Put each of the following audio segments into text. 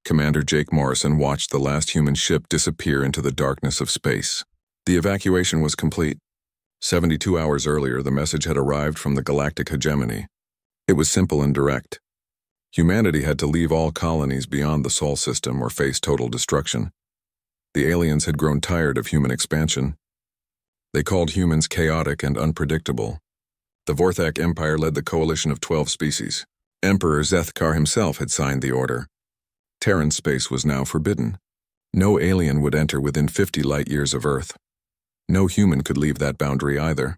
Commander Jake Morrison watched the last human ship disappear into the darkness of space. The evacuation was complete. 72 hours earlier, the message had arrived from the Galactic Hegemony. It was simple and direct. Humanity had to leave all colonies beyond the Sol system or face total destruction. The aliens had grown tired of human expansion. They called humans chaotic and unpredictable. The Vorthak Empire led the coalition of 12 species. Emperor Zethkar himself had signed the order. Terran space was now forbidden. No alien would enter within 50 light-years of Earth. No human could leave that boundary either.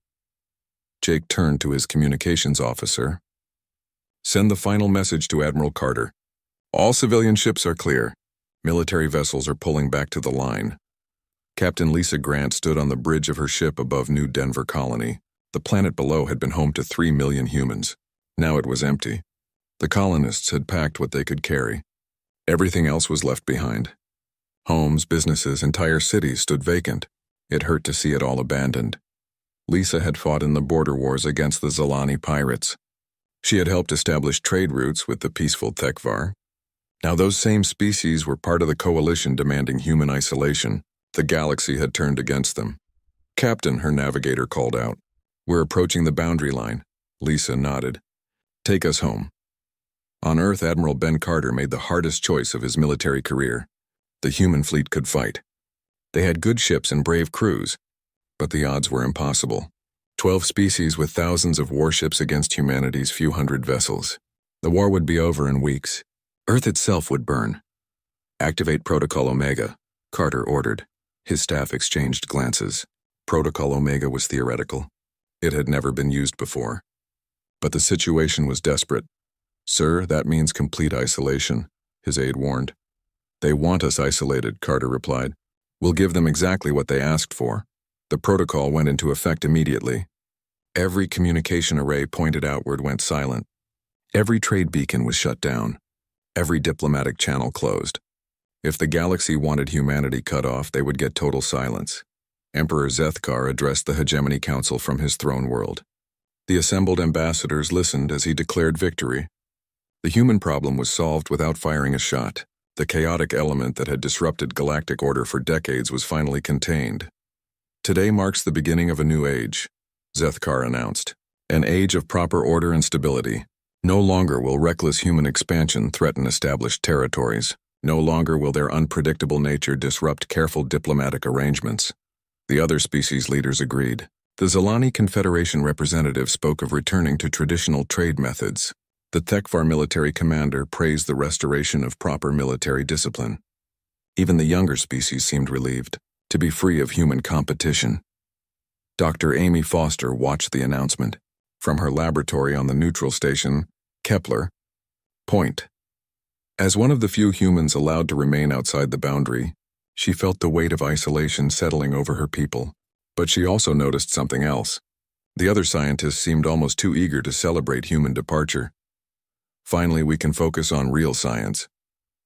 Jake turned to his communications officer. "Send the final message to Admiral Carter. All civilian ships are clear. Military vessels are pulling back to the line." Captain Lisa Grant stood on the bridge of her ship above New Denver Colony. The planet below had been home to 3 million humans. Now it was empty. The colonists had packed what they could carry. Everything else was left behind. Homes, businesses, entire cities stood vacant. It hurt to see it all abandoned. Lisa had fought in the border wars against the Zalani pirates. She had helped establish trade routes with the peaceful Thekvar. Now those same species were part of the coalition demanding human isolation. The galaxy had turned against them. "Captain," her navigator called out. "We're approaching the boundary line." Lisa nodded. "Take us home." On Earth, Admiral Ben Carter made the hardest choice of his military career. The human fleet could fight. They had good ships and brave crews, but the odds were impossible. 12 species with thousands of warships against humanity's few hundred vessels. The war would be over in weeks. Earth itself would burn. "Activate Protocol Omega," Carter ordered. His staff exchanged glances. Protocol Omega was theoretical. It had never been used before. But the situation was desperate. "Sir, that means complete isolation," his aide warned. "They want us isolated," Carter replied. "We'll give them exactly what they asked for." The protocol went into effect immediately. Every communication array pointed outward went silent. Every trade beacon was shut down. Every diplomatic channel closed. If the galaxy wanted humanity cut off, they would get total silence. Emperor Zethkar addressed the Hegemony Council from his throne world. The assembled ambassadors listened as he declared victory. The human problem was solved without firing a shot. The chaotic element that had disrupted galactic order for decades was finally contained. "Today marks the beginning of a new age," Zethkar announced. "An age of proper order and stability. No longer will reckless human expansion threaten established territories. No longer will their unpredictable nature disrupt careful diplomatic arrangements." The other species leaders agreed. The Zalani Confederation representative spoke of returning to traditional trade methods. The Thekvar military commander praised the restoration of proper military discipline. Even the younger species seemed relieved to be free of human competition. Dr. Amy Foster watched the announcement from her laboratory on the neutral station, Kepler. Point. As one of the few humans allowed to remain outside the boundary, she felt the weight of isolation settling over her people. But she also noticed something else. The other scientists seemed almost too eager to celebrate human departure. "Finally, we can focus on real science,"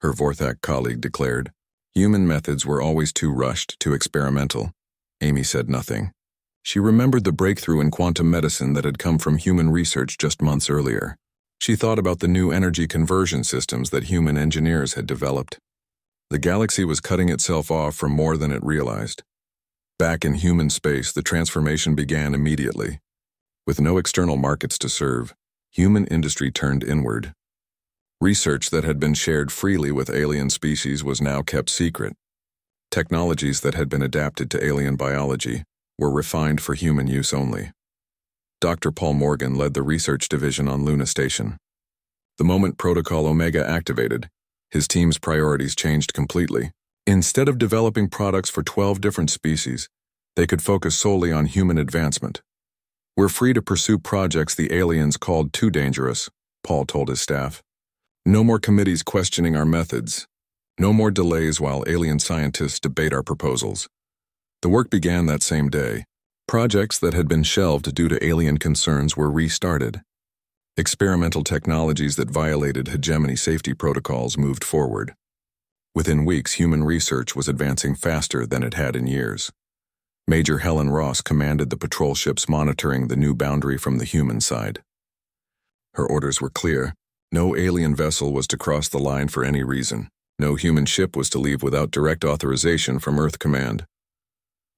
her Vorthak colleague declared. "Human methods were always too rushed, too experimental." Amy said nothing. She remembered the breakthrough in quantum medicine that had come from human research just months earlier. She thought about the new energy conversion systems that human engineers had developed. The galaxy was cutting itself off from more than it realized. Back in human space, the transformation began immediately. With no external markets to serve, human industry turned inward. Research that had been shared freely with alien species was now kept secret. Technologies that had been adapted to alien biology were refined for human use only. Dr. Paul Morgan led the research division on Luna Station. The moment Protocol Omega activated, his team's priorities changed completely. Instead of developing products for 12 different species, they could focus solely on human advancement. "We're free to pursue projects the aliens called too dangerous," Paul told his staff. "No more committees questioning our methods. No more delays while alien scientists debate our proposals." The work began that same day. Projects that had been shelved due to alien concerns were restarted. Experimental technologies that violated hegemony safety protocols moved forward. Within weeks, human research was advancing faster than it had in years. Major Helen Ross commanded the patrol ships monitoring the new boundary from the human side. Her orders were clear. No alien vessel was to cross the line for any reason. No human ship was to leave without direct authorization from Earth Command.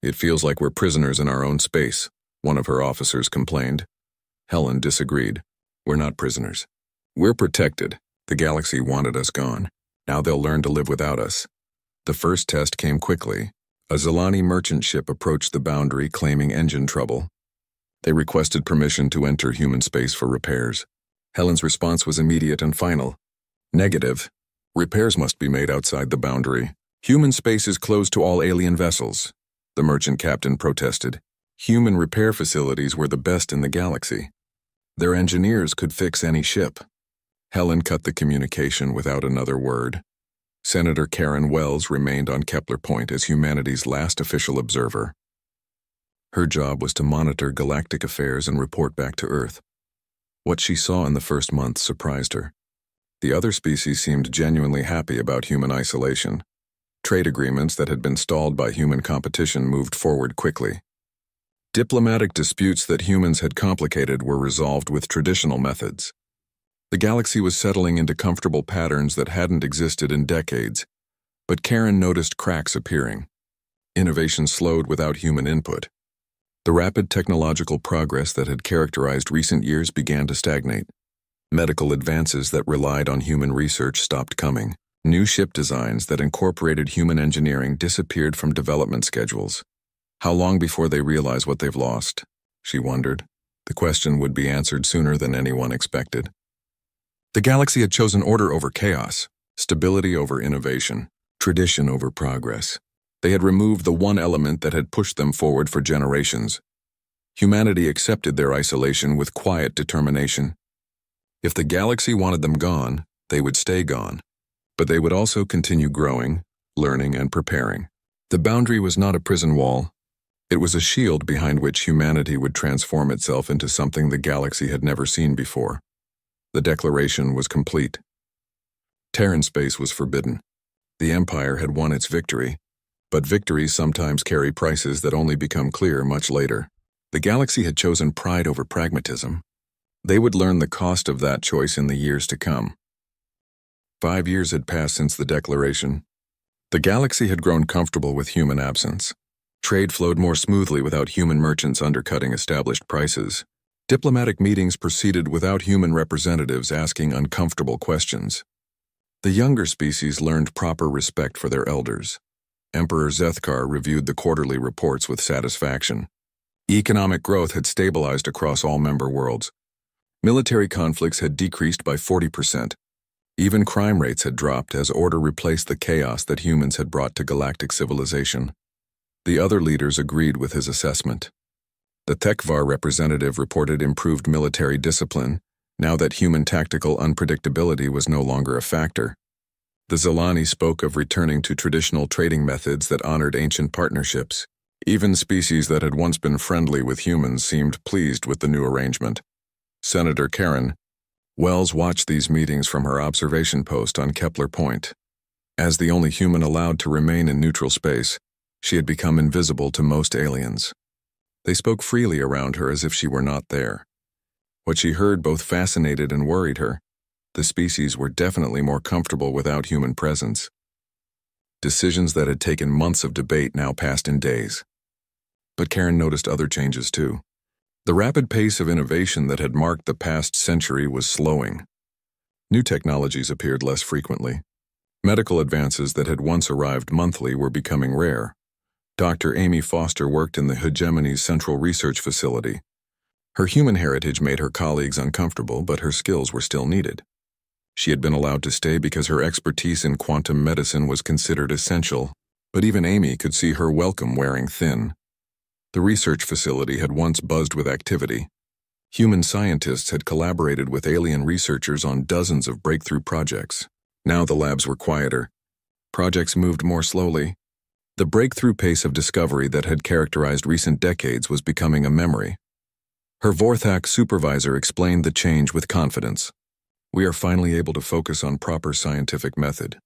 "It feels like we're prisoners in our own space," one of her officers complained. Helen disagreed. "We're not prisoners. We're protected. The galaxy wanted us gone. Now they'll learn to live without us." The first test came quickly. A Zilani merchant ship approached the boundary claiming engine trouble. They requested permission to enter human space for repairs. Helen's response was immediate and final. "Negative. Repairs must be made outside the boundary. Human space is closed to all alien vessels." The merchant captain protested. Human repair facilities were the best in the galaxy. Their engineers could fix any ship. Helen cut the communication without another word. Senator Karen Wells remained on Kepler Point as humanity's last official observer. Her job was to monitor galactic affairs and report back to Earth. What she saw in the first month surprised her. The other species seemed genuinely happy about human isolation. Trade agreements that had been stalled by human competition moved forward quickly. Diplomatic disputes that humans had complicated were resolved with traditional methods. The galaxy was settling into comfortable patterns that hadn't existed in decades, but Karen noticed cracks appearing. Innovation slowed without human input. The rapid technological progress that had characterized recent years began to stagnate. Medical advances that relied on human research stopped coming. New ship designs that incorporated human engineering disappeared from development schedules. How long before they realize what they've lost? She wondered. The question would be answered sooner than anyone expected. The galaxy had chosen order over chaos, stability over innovation, tradition over progress. They had removed the one element that had pushed them forward for generations. Humanity accepted their isolation with quiet determination. If the galaxy wanted them gone, they would stay gone. But they would also continue growing, learning, and preparing. The boundary was not a prison wall. It was a shield behind which humanity would transform itself into something the galaxy had never seen before. The declaration was complete. Terran space was forbidden. The Empire had won its victory, but victories sometimes carry prices that only become clear much later. The galaxy had chosen pride over pragmatism. They would learn the cost of that choice in the years to come. 5 years had passed since the declaration. The galaxy had grown comfortable with human absence. Trade flowed more smoothly without human merchants undercutting established prices. Diplomatic meetings proceeded without human representatives asking uncomfortable questions. The younger species learned proper respect for their elders. Emperor Zethkar reviewed the quarterly reports with satisfaction. Economic growth had stabilized across all member worlds. Military conflicts had decreased by 40%. Even crime rates had dropped as order replaced the chaos that humans had brought to galactic civilization. The other leaders agreed with his assessment. The Tekvar representative reported improved military discipline, now that human tactical unpredictability was no longer a factor. The Zilani spoke of returning to traditional trading methods that honored ancient partnerships. Even species that had once been friendly with humans seemed pleased with the new arrangement. Senator Karen Wells watched these meetings from her observation post on Kepler Point. As the only human allowed to remain in neutral space, she had become invisible to most aliens. They spoke freely around her as if she were not there. What she heard both fascinated and worried her. The species were definitely more comfortable without human presence. Decisions that had taken months of debate now passed in days. But Karen noticed other changes too. The rapid pace of innovation that had marked the past century was slowing. New technologies appeared less frequently. Medical advances that had once arrived monthly were becoming rare. Dr. Amy Foster worked in the Hegemony's Central Research Facility. Her human heritage made her colleagues uncomfortable, but her skills were still needed. She had been allowed to stay because her expertise in quantum medicine was considered essential, but even Amy could see her welcome wearing thin. The research facility had once buzzed with activity. Human scientists had collaborated with alien researchers on dozens of breakthrough projects. Now the labs were quieter. Projects moved more slowly. The breakthrough pace of discovery that had characterized recent decades was becoming a memory. Her Vorthak supervisor explained the change with confidence. "We are finally able to focus on proper scientific method.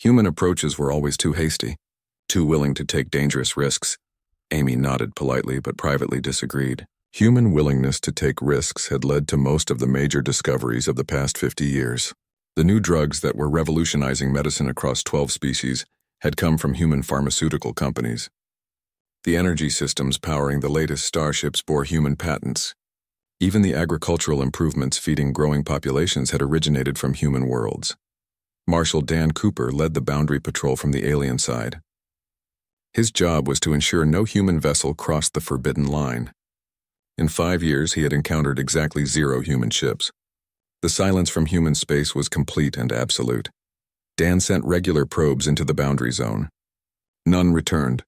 Human approaches were always too hasty, too willing to take dangerous risks." Amy nodded politely but privately disagreed. Human willingness to take risks had led to most of the major discoveries of the past 50 years. The new drugs that were revolutionizing medicine across 12 species had come from human pharmaceutical companies. The energy systems powering the latest starships bore human patents. Even the agricultural improvements feeding growing populations had originated from human worlds. Marshal Dan Cooper led the boundary patrol from the alien side. His job was to ensure no human vessel crossed the forbidden line. In 5 years, he had encountered exactly 0 human ships. The silence from human space was complete and absolute. Dan sent regular probes into the boundary zone. None returned.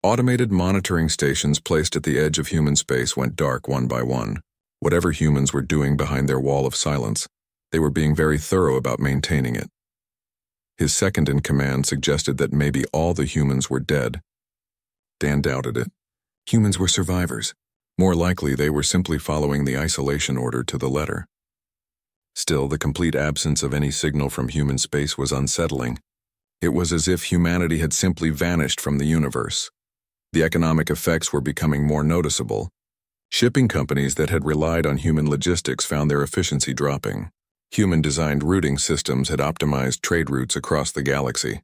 Automated monitoring stations placed at the edge of human space went dark one by one. Whatever humans were doing behind their wall of silence, they were being very thorough about maintaining it. His second-in-command suggested that maybe all the humans were dead. Dan doubted it. Humans were survivors. More likely, they were simply following the isolation order to the letter. Still, the complete absence of any signal from human space was unsettling. It was as if humanity had simply vanished from the universe. The economic effects were becoming more noticeable. Shipping companies that had relied on human logistics found their efficiency dropping. Human-designed routing systems had optimized trade routes across the galaxy.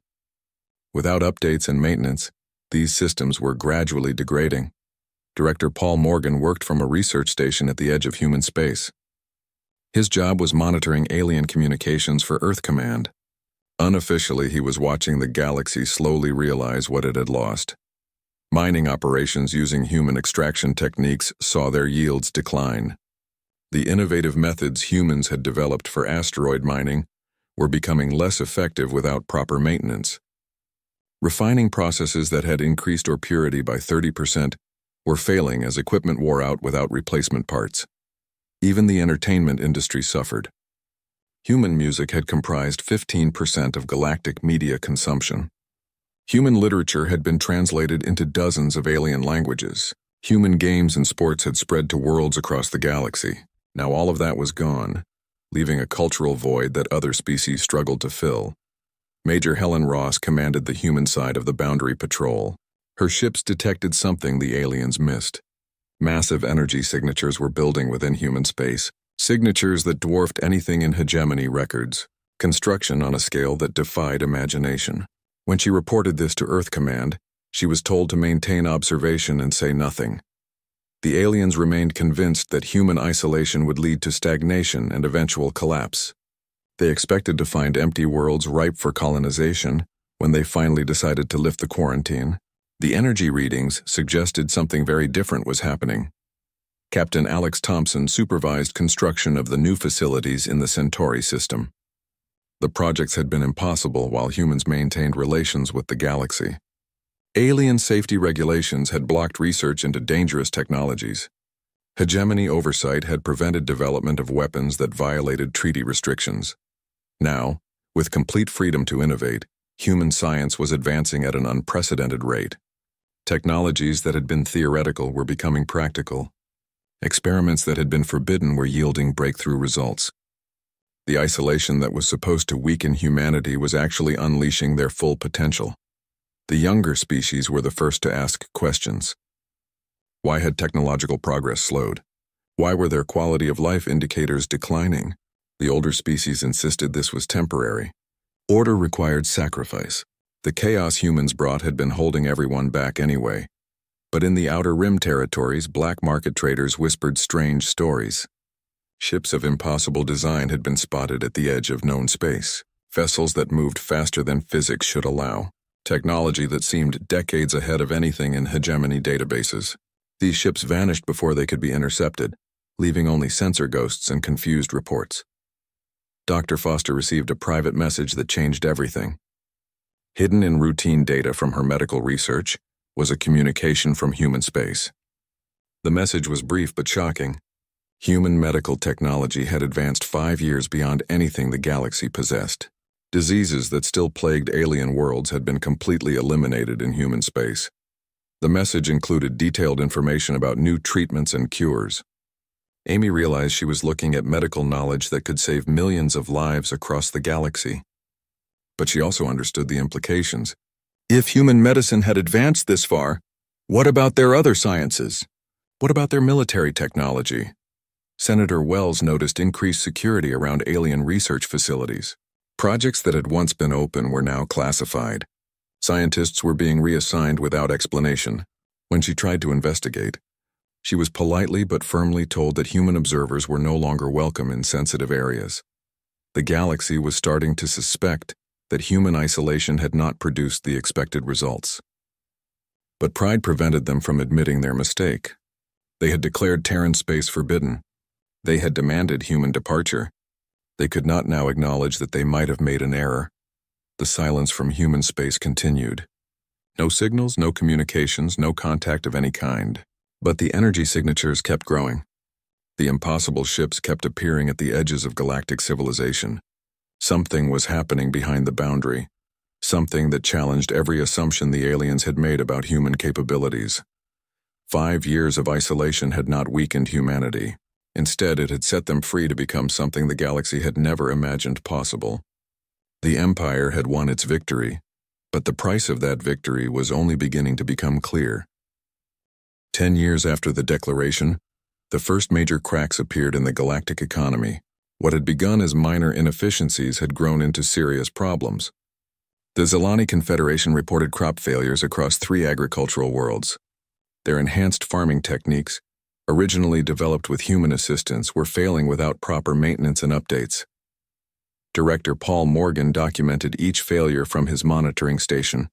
Without updates and maintenance, these systems were gradually degrading. Director Paul Morgan worked from a research station at the edge of human space. His job was monitoring alien communications for Earth Command. Unofficially, he was watching the galaxy slowly realize what it had lost. Mining operations using human extraction techniques saw their yields decline. The innovative methods humans had developed for asteroid mining were becoming less effective without proper maintenance. Refining processes that had increased ore purity by 30% were failing as equipment wore out without replacement parts. Even the entertainment industry suffered. Human music had comprised 15% of galactic media consumption. Human literature had been translated into dozens of alien languages. Human games and sports had spread to worlds across the galaxy. Now all of that was gone, leaving a cultural void that other species struggled to fill. Major Helen Ross commanded the human side of the boundary patrol. Her ships detected something the aliens missed. Massive energy signatures were building within human space, signatures that dwarfed anything in hegemony records, construction on a scale that defied imagination. When she reported this to Earth Command, she was told to maintain observation and say nothing. The aliens remained convinced that human isolation would lead to stagnation and eventual collapse. They expected to find empty worlds ripe for colonization when they finally decided to lift the quarantine. The energy readings suggested something very different was happening. Captain Alex Thompson supervised construction of the new facilities in the Centauri system. The projects had been impossible while humans maintained relations with the galaxy. Alien safety regulations had blocked research into dangerous technologies. Hegemony oversight had prevented development of weapons that violated treaty restrictions. Now, with complete freedom to innovate, human science was advancing at an unprecedented rate. Technologies that had been theoretical were becoming practical. Experiments that had been forbidden were yielding breakthrough results. The isolation that was supposed to weaken humanity was actually unleashing their full potential. The younger species were the first to ask questions. Why had technological progress slowed? Why were their quality of life indicators declining? The older species insisted this was temporary. Order required sacrifice. The chaos humans brought had been holding everyone back anyway. But in the Outer Rim territories, black market traders whispered strange stories. Ships of impossible design had been spotted at the edge of known space, vessels that moved faster than physics should allow, technology that seemed decades ahead of anything in hegemony databases. These ships vanished before they could be intercepted, leaving only sensor ghosts and confused reports. Dr. Foster received a private message that changed everything. Hidden in routine data from her medical research was a communication from human space. The message was brief but shocking. Human medical technology had advanced 5 years beyond anything the galaxy possessed. Diseases that still plagued alien worlds had been completely eliminated in human space. The message included detailed information about new treatments and cures. Amy realized she was looking at medical knowledge that could save millions of lives across the galaxy. But she also understood the implications. If human medicine had advanced this far, what about their other sciences? What about their military technology? Senator Wells noticed increased security around alien research facilities. Projects that had once been open were now classified. Scientists were being reassigned without explanation. When she tried to investigate, she was politely but firmly told that human observers were no longer welcome in sensitive areas. The galaxy was starting to suspect that human isolation had not produced the expected results. But pride prevented them from admitting their mistake. They had declared Terran space forbidden. They had demanded human departure. They could not now acknowledge that they might have made an error. The silence from human space continued. No signals, no communications, no contact of any kind. But the energy signatures kept growing. The impossible ships kept appearing at the edges of galactic civilization. Something was happening behind the boundary. Something that challenged every assumption the aliens had made about human capabilities. 5 years of isolation had not weakened humanity. Instead, it had set them free to become something the galaxy had never imagined possible. The Empire had won its victory, but the price of that victory was only beginning to become clear. 10 years after the declaration, the first major cracks appeared in the galactic economy. What had begun as minor inefficiencies had grown into serious problems. The Zelani Confederation reported crop failures across 3 agricultural worlds. Their enhanced farming techniques, originally developed with human assistance, were failing without proper maintenance and updates. Director Paul Morgan documented each failure from his monitoring station.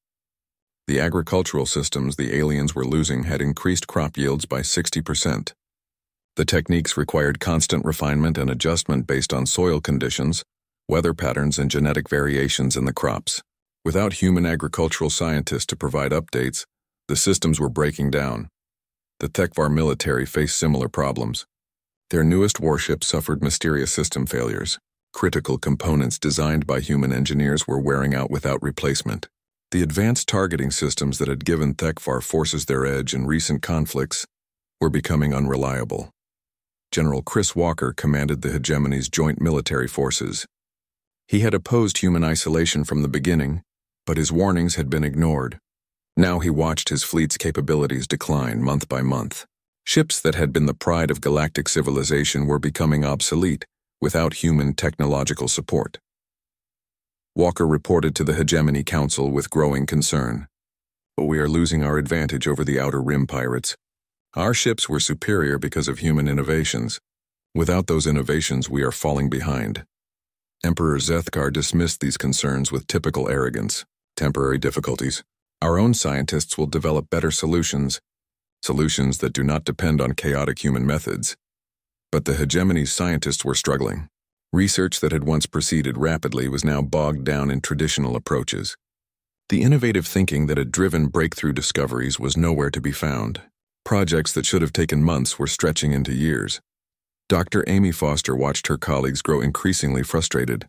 The agricultural systems the aliens were losing had increased crop yields by 60%. The techniques required constant refinement and adjustment based on soil conditions, weather patterns, and genetic variations in the crops. Without human agricultural scientists to provide updates, the systems were breaking down. The Thekvar military faced similar problems. Their newest warships suffered mysterious system failures. Critical components designed by human engineers were wearing out without replacement. The advanced targeting systems that had given Thekvar forces their edge in recent conflicts were becoming unreliable. General Chris Walker commanded the hegemony's joint military forces. He had opposed human isolation from the beginning, but his warnings had been ignored. Now he watched his fleet's capabilities decline month by month. Ships that had been the pride of galactic civilization were becoming obsolete without human technological support. Walker reported to the Hegemony Council with growing concern. "But we are losing our advantage over the Outer Rim pirates. Our ships were superior because of human innovations. Without those innovations, we are falling behind." Emperor Zethkar dismissed these concerns with typical arrogance. "Temporary difficulties. Our own scientists will develop better solutions that do not depend on chaotic human methods." But the hegemony's scientists were struggling. Research that had once proceeded rapidly was now bogged down in traditional approaches. The innovative thinking that had driven breakthrough discoveries was nowhere to be found. Projects that should have taken months were stretching into years. Dr. Amy Foster watched her colleagues grow increasingly frustrated.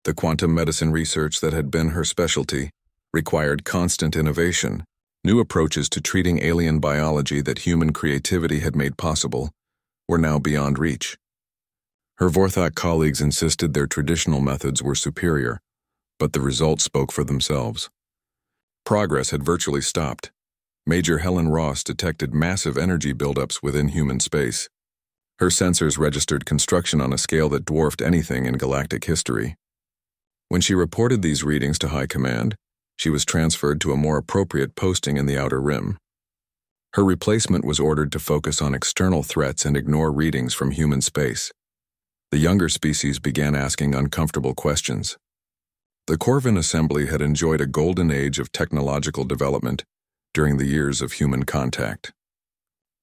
The quantum medicine research that had been her specialty required constant innovation. New approaches to treating alien biology that human creativity had made possible were now beyond reach. Her Vorthok colleagues insisted their traditional methods were superior, but the results spoke for themselves. Progress had virtually stopped. Major Helen Ross detected massive energy buildups within human space. Her sensors registered construction on a scale that dwarfed anything in galactic history. When she reported these readings to High Command, she was transferred to a more appropriate posting in the Outer Rim. Her replacement was ordered to focus on external threats and ignore readings from human space. The younger species began asking uncomfortable questions. The Corvin Assembly had enjoyed a golden age of technological development during the years of human contact.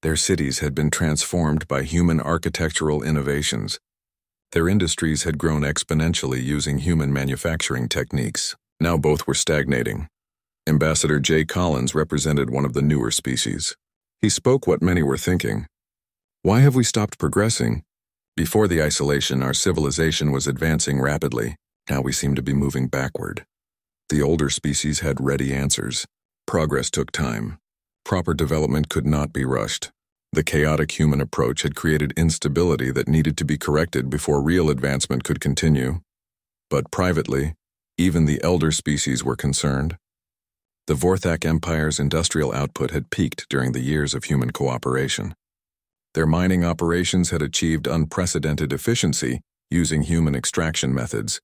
Their cities had been transformed by human architectural innovations. Their industries had grown exponentially using human manufacturing techniques. Now both were stagnating. Ambassador J. Collins represented one of the newer species. He spoke what many were thinking. "Why have we stopped progressing? Before the isolation, our civilization was advancing rapidly. Now we seem to be moving backward." The older species had ready answers. Progress took time. Proper development could not be rushed. The chaotic human approach had created instability that needed to be corrected before real advancement could continue. But privately, even the elder species were concerned. The Vorthak Empire's industrial output had peaked during the years of human cooperation. Their mining operations had achieved unprecedented efficiency using human extraction methods.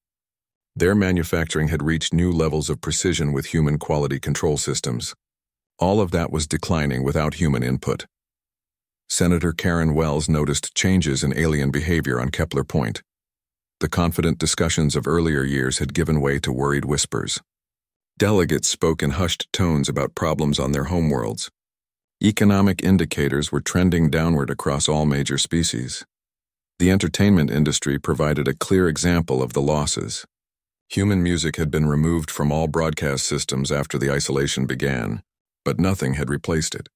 Their manufacturing had reached new levels of precision with human quality control systems. All of that was declining without human input. Senator Karen Wells noticed changes in alien behavior on Kepler Point. The confident discussions of earlier years had given way to worried whispers. Delegates spoke in hushed tones about problems on their homeworlds. Economic indicators were trending downward across all major species. The entertainment industry provided a clear example of the losses. Human music had been removed from all broadcast systems after the isolation began, but nothing had replaced it.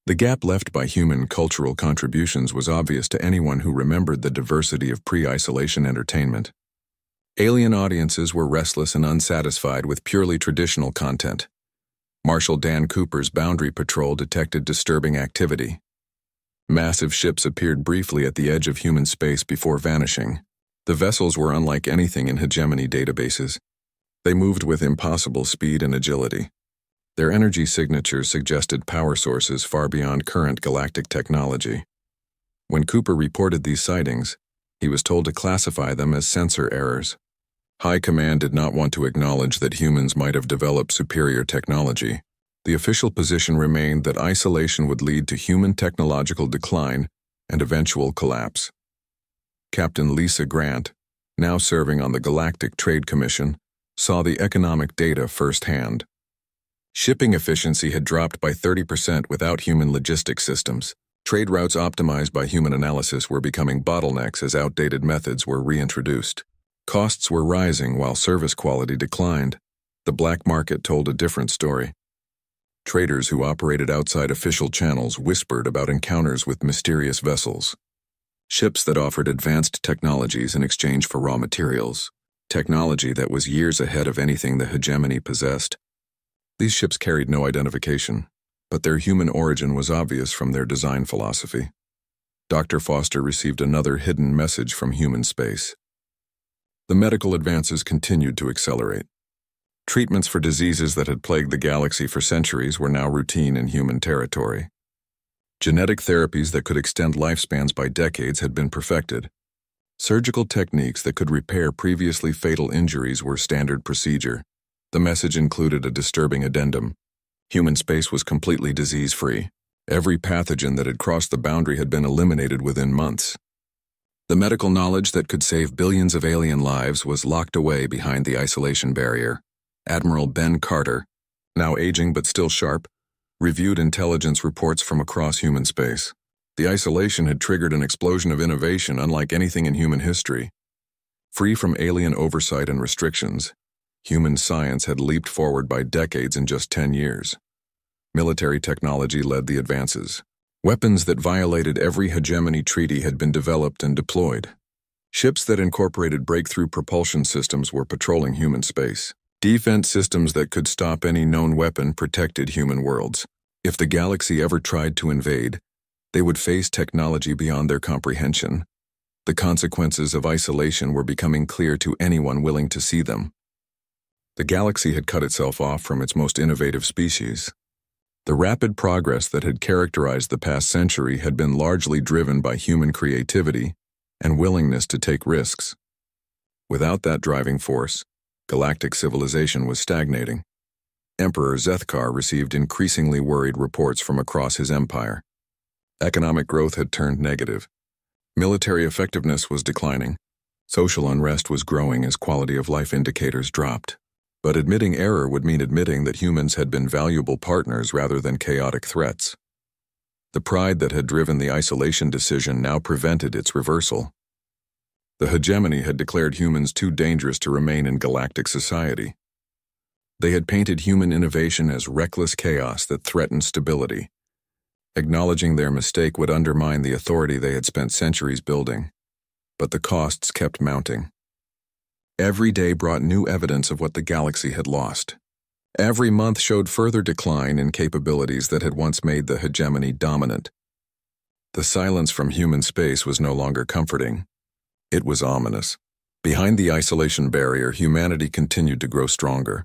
The gap left by human cultural contributions was obvious to anyone who remembered the diversity of pre-isolation entertainment. Alien audiences were restless and unsatisfied with purely traditional content. Marshal Dan Cooper's Boundary Patrol detected disturbing activity. Massive ships appeared briefly at the edge of human space before vanishing. The vessels were unlike anything in hegemony databases. They moved with impossible speed and agility. Their energy signatures suggested power sources far beyond current galactic technology. When Cooper reported these sightings, he was told to classify them as sensor errors. High Command did not want to acknowledge that humans might have developed superior technology. The official position remained that isolation would lead to human technological decline and eventual collapse. Captain Lisa Grant, now serving on the Galactic Trade Commission, saw the economic data firsthand. Shipping efficiency had dropped by 30% without human logistics systems. Trade routes optimized by human analysis were becoming bottlenecks as outdated methods were reintroduced. Costs were rising while service quality declined. The black market told a different story. Traders who operated outside official channels whispered about encounters with mysterious vessels. Ships that offered advanced technologies in exchange for raw materials, technology that was years ahead of anything the hegemony possessed. These ships carried no identification, but their human origin was obvious from their design philosophy. Dr. Foster received another hidden message from human space. The medical advances continued to accelerate. Treatments for diseases that had plagued the galaxy for centuries were now routine in human territory. Genetic therapies that could extend lifespans by decades had been perfected. Surgical techniques that could repair previously fatal injuries were standard procedure. The message included a disturbing addendum. Human space was completely disease-free. Every pathogen that had crossed the boundary had been eliminated within months. The medical knowledge that could save billions of alien lives was locked away behind the isolation barrier. Admiral Ben Carter, now aging but still sharp, reviewed intelligence reports from across human space. The isolation had triggered an explosion of innovation unlike anything in human history. Free from alien oversight and restrictions, human science had leaped forward by decades in just 10 years. Military technology led the advances. Weapons that violated every hegemony treaty had been developed and deployed. Ships that incorporated breakthrough propulsion systems were patrolling human space. Defense systems that could stop any known weapon protected human worlds. If the galaxy ever tried to invade, they would face technology beyond their comprehension. The consequences of isolation were becoming clear to anyone willing to see them. The galaxy had cut itself off from its most innovative species. The rapid progress that had characterized the past century had been largely driven by human creativity and willingness to take risks. Without that driving force, galactic civilization was stagnating. Emperor Zethkar received increasingly worried reports from across his empire. Economic growth had turned negative. Military effectiveness was declining. Social unrest was growing as quality of life indicators dropped. But admitting error would mean admitting that humans had been valuable partners rather than chaotic threats. The pride that had driven the isolation decision now prevented its reversal. The hegemony had declared humans too dangerous to remain in galactic society. They had painted human innovation as reckless chaos that threatened stability. Acknowledging their mistake would undermine the authority they had spent centuries building. But the costs kept mounting. Every day brought new evidence of what the galaxy had lost. Every month showed further decline in capabilities that had once made the hegemony dominant. The silence from human space was no longer comforting. It was ominous. Behind the isolation barrier, humanity continued to grow stronger.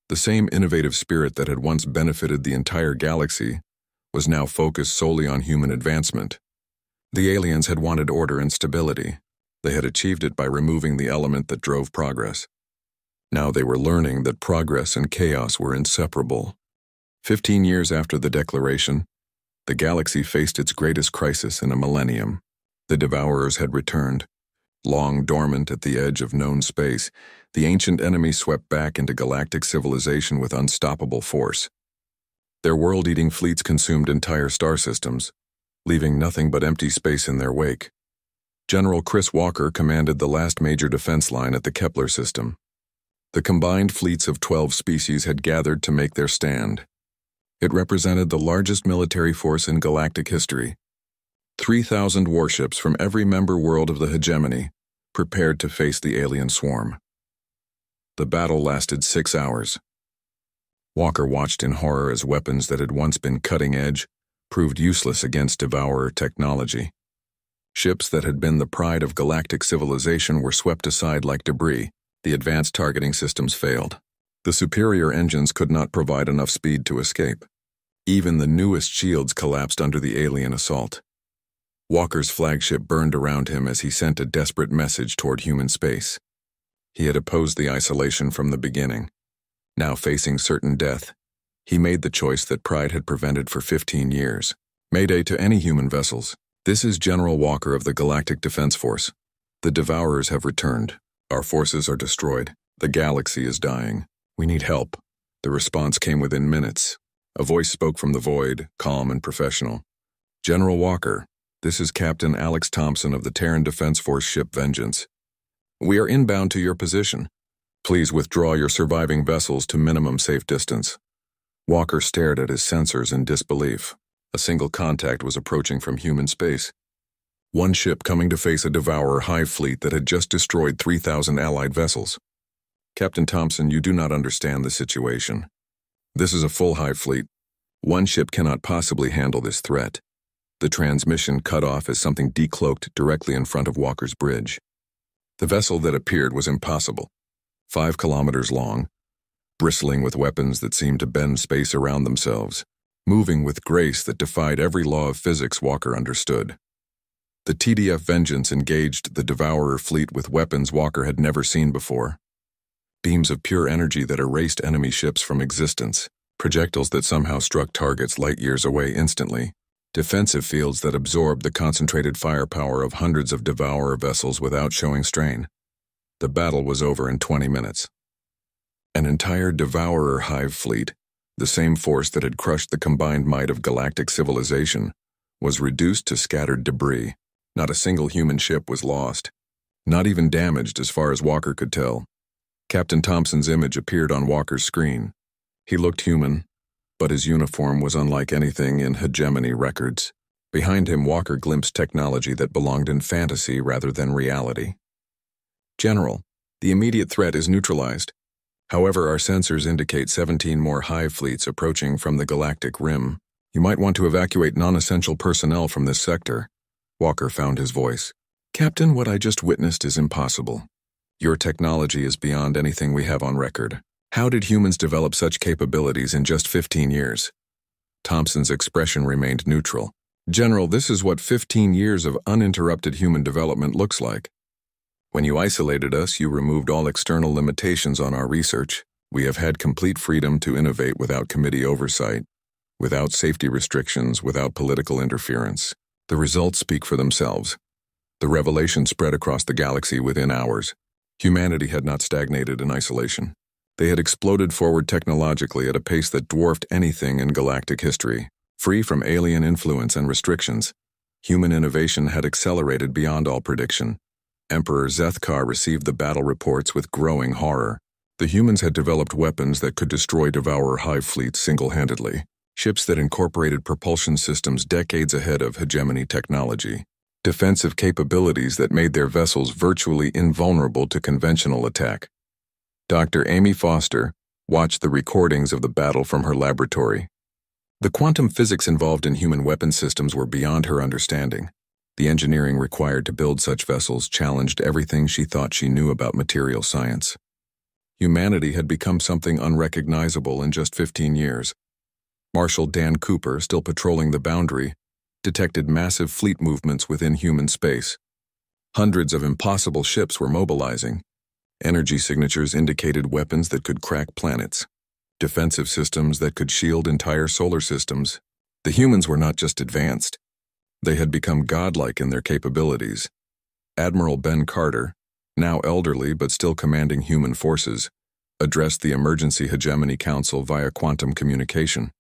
The same innovative spirit that had once benefited the entire galaxy was now focused solely on human advancement. The aliens had wanted order and stability. They had achieved it by removing the element that drove progress. Now they were learning that progress and chaos were inseparable. 15 years after the declaration, the galaxy faced its greatest crisis in a millennium. The Devourers had returned. Long dormant at the edge of known space, the ancient enemy swept back into galactic civilization with unstoppable force. Their world-eating fleets consumed entire star systems, leaving nothing but empty space in their wake. General Chris Walker commanded the last major defense line at the Kepler system. The combined fleets of 12 species had gathered to make their stand. It represented the largest military force in galactic history. 3,000 warships from every member world of the hegemony prepared to face the alien swarm. The battle lasted 6 hours. Walker watched in horror as weapons that had once been cutting-edge proved useless against Devourer technology. Ships that had been the pride of galactic civilization were swept aside like debris. The advanced targeting systems failed. The superior engines could not provide enough speed to escape. Even the newest shields collapsed under the alien assault. Walker's flagship burned around him as he sent a desperate message toward human space. He had opposed the isolation from the beginning. Now facing certain death, he made the choice that pride had prevented for 15 years. Mayday to any human vessels. This is General Walker of the Galactic Defense Force. The Devourers have returned. Our forces are destroyed. The galaxy is dying. We need help. The response came within minutes. A voice spoke from the void, calm and professional. General Walker, this is Captain Alex Thompson of the Terran Defense Force ship Vengeance. We are inbound to your position. Please withdraw your surviving vessels to minimum safe distance. Walker stared at his sensors in disbelief. A single contact was approaching from human space. One ship coming to face a Devourer hive fleet that had just destroyed 3,000 allied vessels. Captain Thompson, you do not understand the situation. This is a full hive fleet. One ship cannot possibly handle this threat. The transmission cut off as something decloaked directly in front of Walker's bridge. The vessel that appeared was impossible. 5 kilometers long, bristling with weapons that seemed to bend space around themselves, moving with grace that defied every law of physics Walker understood. The TDF Vengeance engaged the Devourer fleet with weapons Walker had never seen before. Beams of pure energy that erased enemy ships from existence, projectiles that somehow struck targets light years away instantly, defensive fields that absorbed the concentrated firepower of hundreds of Devourer vessels without showing strain. The battle was over in 20 minutes. An entire Devourer hive fleet, the same force that had crushed the combined might of galactic civilization, was reduced to scattered debris. Not a single human ship was lost, not even damaged as far as Walker could tell. Captain Thompson's image appeared on Walker's screen. He looked human, but his uniform was unlike anything in hegemony records. Behind him, Walker glimpsed technology that belonged in fantasy rather than reality. General, the immediate threat is neutralized. However, our sensors indicate 17 more hive fleets approaching from the galactic rim. You might want to evacuate non-essential personnel from this sector. Walker found his voice. Captain, what I just witnessed is impossible. Your technology is beyond anything we have on record. How did humans develop such capabilities in just 15 years? Thompson's expression remained neutral. General, this is what 15 years of uninterrupted human development looks like. When you isolated us, you removed all external limitations on our research. We have had complete freedom to innovate without committee oversight, without safety restrictions, without political interference. The results speak for themselves. The revelation spread across the galaxy within hours. Humanity had not stagnated in isolation. They had exploded forward technologically at a pace that dwarfed anything in galactic history. Free from alien influence and restrictions, human innovation had accelerated beyond all prediction. Emperor Zethkar received the battle reports with growing horror. The humans had developed weapons that could destroy Devourer hive fleets single-handedly. Ships that incorporated propulsion systems decades ahead of hegemony technology. Defensive capabilities that made their vessels virtually invulnerable to conventional attack. Dr. Amy Foster watched the recordings of the battle from her laboratory. The quantum physics involved in human weapon systems were beyond her understanding. The engineering required to build such vessels challenged everything she thought she knew about material science. Humanity had become something unrecognizable in just 15 years. Marshal Dan Cooper, still patrolling the boundary, detected massive fleet movements within human space. Hundreds of impossible ships were mobilizing, Energy signatures indicated weapons that could crack planets, defensive systems that could shield entire solar systems. The humans were not just advanced. They had become godlike in their capabilities. Admiral Ben Carter, now elderly but still commanding human forces, addressed the Emergency Hegemony Council via quantum communication.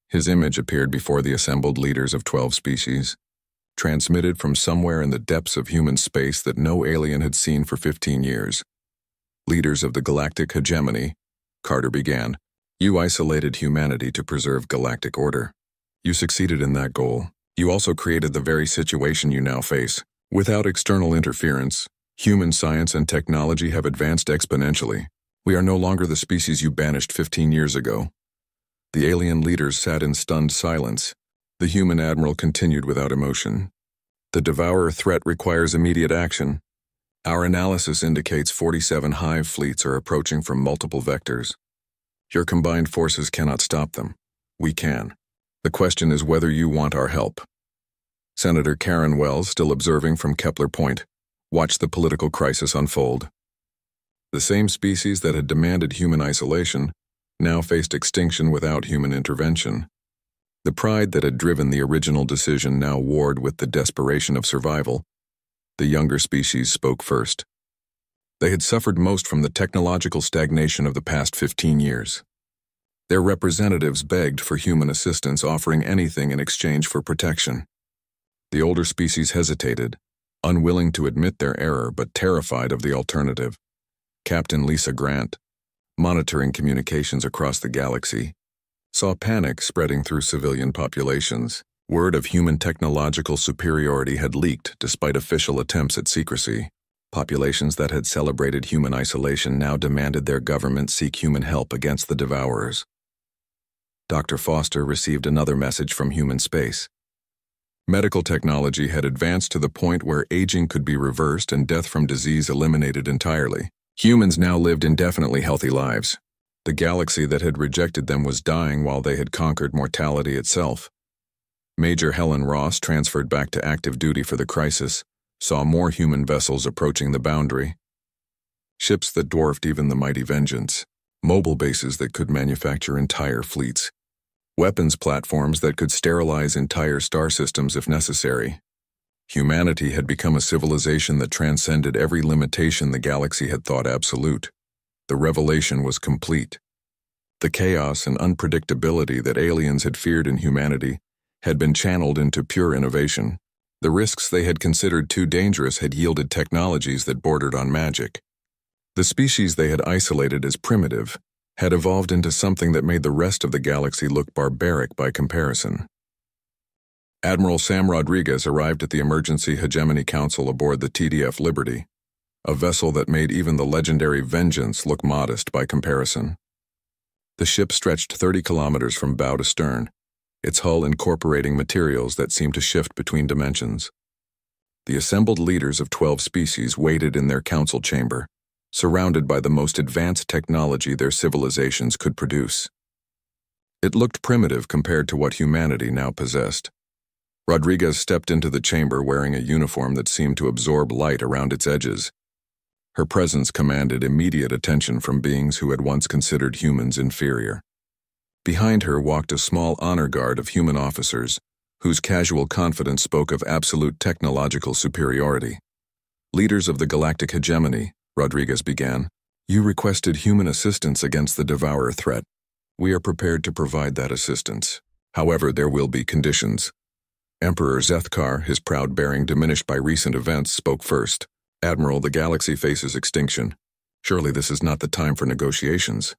His image appeared before the assembled leaders of 12 species, transmitted from somewhere in the depths of human space that no alien had seen for 15 years. Leaders of the Galactic Hegemony, Carter began, you isolated humanity to preserve galactic order. You succeeded in that goal. You also created the very situation you now face. Without external interference, human science and technology have advanced exponentially. We are no longer the species you banished 15 years ago. The alien leaders sat in stunned silence. The human admiral continued without emotion. The devourer threat requires immediate action. Our analysis indicates 47 hive fleets are approaching from multiple vectors. Your combined forces cannot stop them. We can. The question is whether you want our help. Senator Karen Wells, still observing from Kepler Point, watched the political crisis unfold. The same species that had demanded human isolation now faced extinction without human intervention. The pride that had driven the original decision now warred with the desperation of survival. The younger species spoke first. They had suffered most from the technological stagnation of the past 15 years. Their representatives begged for human assistance, offering anything in exchange for protection. The older species hesitated, unwilling to admit their error but terrified of the alternative. Captain Lisa Grant, monitoring communications across the galaxy, saw panic spreading through civilian populations. Word of human technological superiority had leaked despite official attempts at secrecy. Populations that had celebrated human isolation now demanded their government seek human help against the devourers. Dr. Foster received another message from human space. Medical technology had advanced to the point where aging could be reversed and death from disease eliminated entirely. Humans now lived indefinitely healthy lives. The galaxy that had rejected them was dying while they had conquered mortality itself. Major Helen Ross, transferred back to active duty for the crisis, saw more human vessels approaching the boundary. Ships that dwarfed even the mighty Vengeance, mobile bases that could manufacture entire fleets, weapons platforms that could sterilize entire star systems if necessary. Humanity had become a civilization that transcended every limitation the galaxy had thought absolute. The revelation was complete. The chaos and unpredictability that aliens had feared in humanity had been channeled into pure innovation. The risks they had considered too dangerous had yielded technologies that bordered on magic. The species they had isolated as primitive had evolved into something that made the rest of the galaxy look barbaric by comparison. Admiral Sam Rodriguez arrived at the Emergency Hegemony Council aboard the TDF Liberty, a vessel that made even the legendary Vengeance look modest by comparison. The ship stretched 30 kilometers from bow to stern, its hull incorporating materials that seemed to shift between dimensions. The assembled leaders of 12 species waited in their council chamber, surrounded by the most advanced technology their civilizations could produce. It looked primitive compared to what humanity now possessed. Rodriguez stepped into the chamber wearing a uniform that seemed to absorb light around its edges. Her presence commanded immediate attention from beings who had once considered humans inferior. Behind her walked a small honor guard of human officers, whose casual confidence spoke of absolute technological superiority. Leaders of the Galactic Hegemony, Rodriguez began, you requested human assistance against the devourer threat. We are prepared to provide that assistance. However, there will be conditions. Emperor Zethkar, his proud bearing diminished by recent events, spoke first. Admiral, the galaxy faces extinction. Surely this is not the time for negotiations.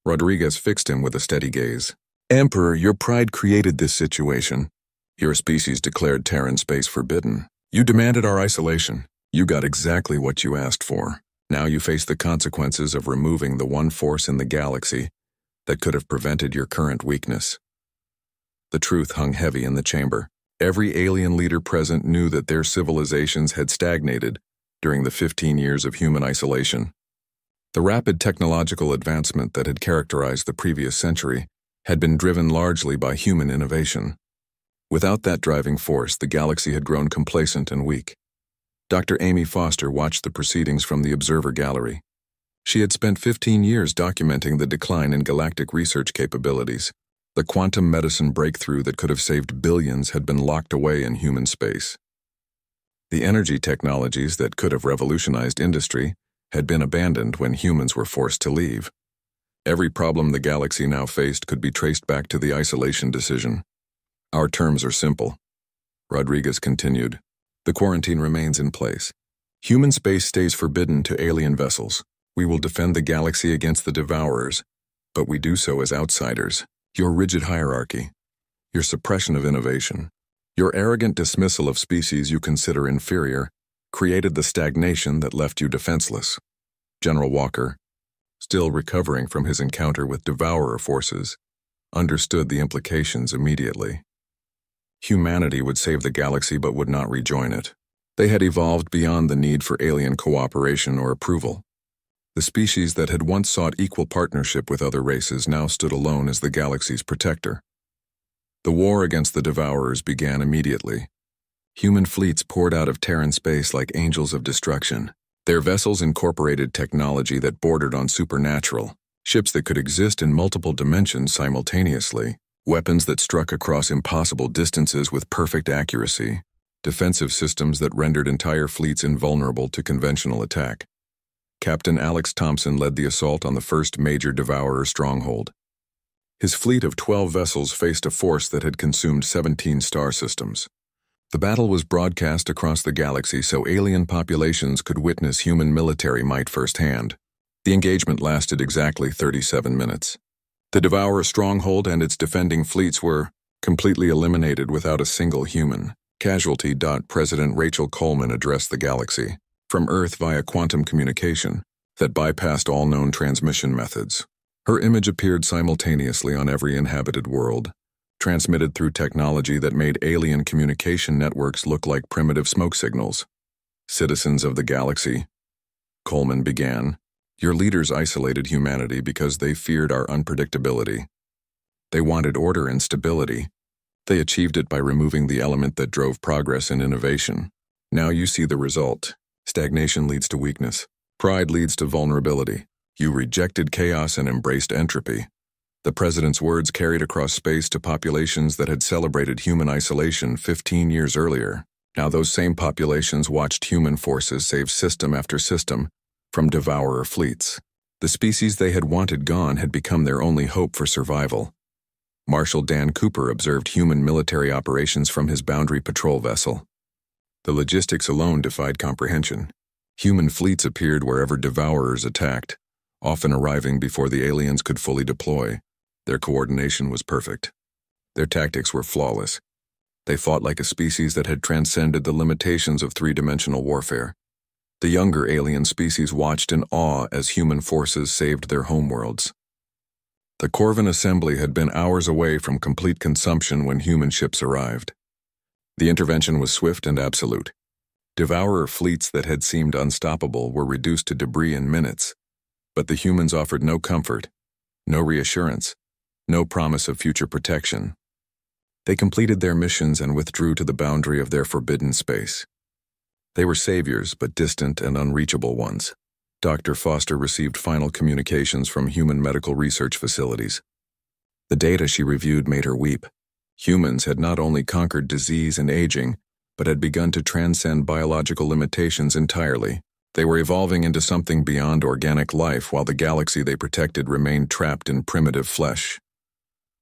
Rodriguez fixed him with a steady gaze. Emperor, your pride created this situation. Your species declared Terran space forbidden. You demanded our isolation. You got exactly what you asked for. Now you face the consequences of removing the one force in the galaxy that could have prevented your current weakness. The truth hung heavy in the chamber. Every alien leader present knew that their civilizations had stagnated during the 15 years of human isolation. The rapid technological advancement that had characterized the previous century had been driven largely by human innovation. Without that driving force, the galaxy had grown complacent and weak. Dr. Amy Foster watched the proceedings from the observer gallery. She had spent 15 years documenting the decline in galactic research capabilities. The quantum medicine breakthrough that could have saved billions had been locked away in human space. The energy technologies that could have revolutionized industry had been abandoned when humans were forced to leave. Every problem the galaxy now faced could be traced back to the isolation decision. Our terms are simple. Rodriguez continued. The quarantine remains in place. Human space stays forbidden to alien vessels. We will defend the galaxy against the devourers, but we do so as outsiders. Your rigid hierarchy, your suppression of innovation, your arrogant dismissal of species you consider inferior, created the stagnation that left you defenseless. General Walker, still recovering from his encounter with devourer forces, understood the implications immediately. Humanity would save the galaxy but would not rejoin it. They had evolved beyond the need for alien cooperation or approval. The species that had once sought equal partnership with other races now stood alone as the galaxy's protector. The war against the devourers began immediately. Human fleets poured out of Terran space like angels of destruction. Their vessels incorporated technology that bordered on supernatural, ships that could exist in multiple dimensions simultaneously, weapons that struck across impossible distances with perfect accuracy, defensive systems that rendered entire fleets invulnerable to conventional attack. Captain Alex Thompson led the assault on the first major devourer stronghold. His fleet of 12 vessels faced a force that had consumed 17 star systems. The battle was broadcast across the galaxy so alien populations could witness human military might firsthand. The engagement lasted exactly 37 minutes. The devourer stronghold and its defending fleets were completely eliminated without a single human casualty. President Rachel Coleman addressed the galaxy from Earth via quantum communication that bypassed all known transmission methods. Her image appeared simultaneously on every inhabited world, transmitted through technology that made alien communication networks look like primitive smoke signals. Citizens of the galaxy, Coleman began, your leaders isolated humanity because they feared our unpredictability. They wanted order and stability. They achieved it by removing the element that drove progress and innovation. Now you see the result. Stagnation leads to weakness. Pride leads to vulnerability. You rejected chaos and embraced entropy. The president's words carried across space to populations that had celebrated human isolation 15 years earlier. Now those same populations watched human forces save system after system from devourer fleets. The species they had wanted gone had become their only hope for survival. Marshal Dan Cooper observed human military operations from his boundary patrol vessel. The logistics alone defied comprehension. Human fleets appeared wherever devourers attacked, often arriving before the aliens could fully deploy. Their coordination was perfect. Their tactics were flawless. They fought like a species that had transcended the limitations of three-dimensional warfare. The younger alien species watched in awe as human forces saved their homeworlds. The Corvin assembly had been hours away from complete consumption when human ships arrived. The intervention was swift and absolute. Devourer fleets that had seemed unstoppable were reduced to debris in minutes, but the humans offered no comfort, no reassurance, no promise of future protection. They completed their missions and withdrew to the boundary of their forbidden space. They were saviors, but distant and unreachable ones. Dr. Foster received final communications from human medical research facilities. The data she reviewed made her weep. Humans had not only conquered disease and aging, but had begun to transcend biological limitations entirely. They were evolving into something beyond organic life while the galaxy they protected remained trapped in primitive flesh.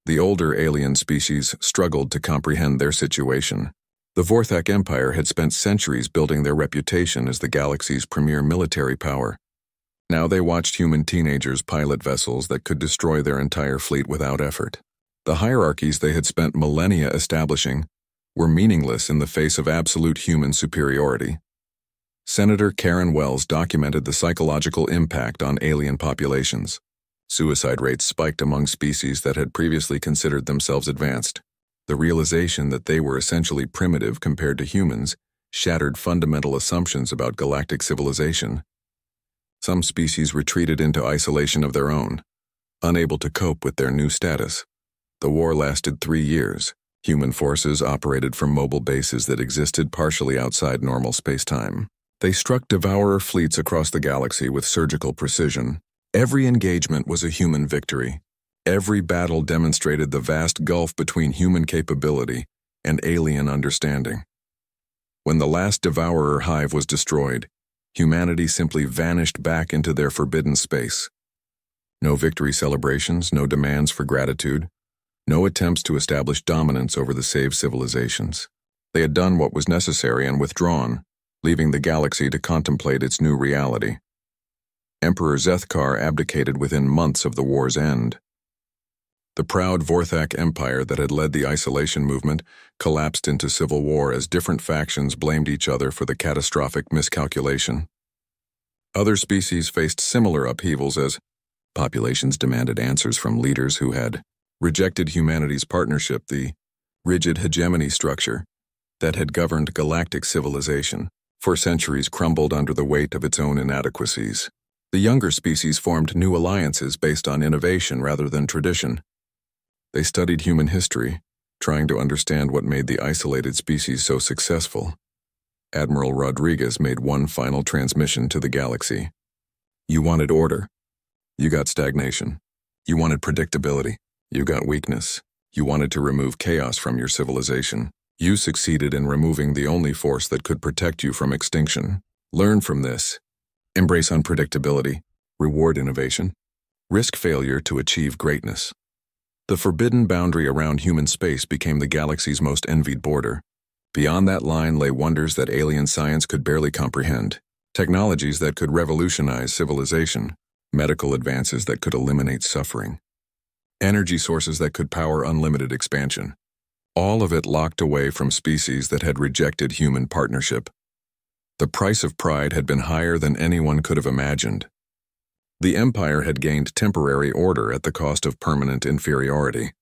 The older alien species struggled to comprehend their situation. The Vorthak Empire had spent centuries building their reputation as the galaxy's premier military power. Now they watched human teenagers pilot vessels that could destroy their entire fleet without effort. The hierarchies they had spent millennia establishing were meaningless in the face of absolute human superiority. Senator Karen Wells documented the psychological impact on alien populations. Suicide rates spiked among species that had previously considered themselves advanced. The realization that they were essentially primitive compared to humans shattered fundamental assumptions about galactic civilization. Some species retreated into isolation of their own, unable to cope with their new status. The war lasted 3 years, Human forces operated from mobile bases that existed partially outside normal spacetime. They struck devourer fleets across the galaxy with surgical precision. Every engagement was a human victory. Every battle demonstrated the vast gulf between human capability and alien understanding. When the last devourer hive was destroyed, humanity simply vanished back into their forbidden space. No victory celebrations, no demands for gratitude, no attempts to establish dominance over the saved civilizations. They had done what was necessary and withdrawn, leaving the galaxy to contemplate its new reality. Emperor Zethkar abdicated within months of the war's end. The proud Vorthak Empire that had led the isolation movement collapsed into civil war as different factions blamed each other for the catastrophic miscalculation. Other species faced similar upheavals as populations demanded answers from leaders who had rejected humanity's partnership, the rigid hegemony structure that had governed galactic civilization for centuries crumbled under the weight of its own inadequacies. The younger species formed new alliances based on innovation rather than tradition. They studied human history, trying to understand what made the isolated species so successful. Admiral Rodriguez made one final transmission to the galaxy. You wanted order. You got stagnation. You wanted predictability. You got weakness. You wanted to remove chaos from your civilization. You succeeded in removing the only force that could protect you from extinction. Learn from this. Embrace unpredictability. Reward innovation. Risk failure to achieve greatness. The forbidden boundary around human space became the galaxy's most envied border. Beyond that line lay wonders that alien science could barely comprehend, technologies that could revolutionize civilization, medical advances that could eliminate suffering, energy sources that could power unlimited expansion. All of it locked away from species that had rejected human partnership. The price of pride had been higher than anyone could have imagined. The Empire had gained temporary order at the cost of permanent inferiority.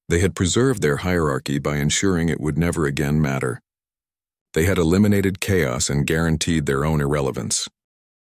They had preserved their hierarchy by ensuring it would never again matter. They had eliminated chaos and guaranteed their own irrelevance.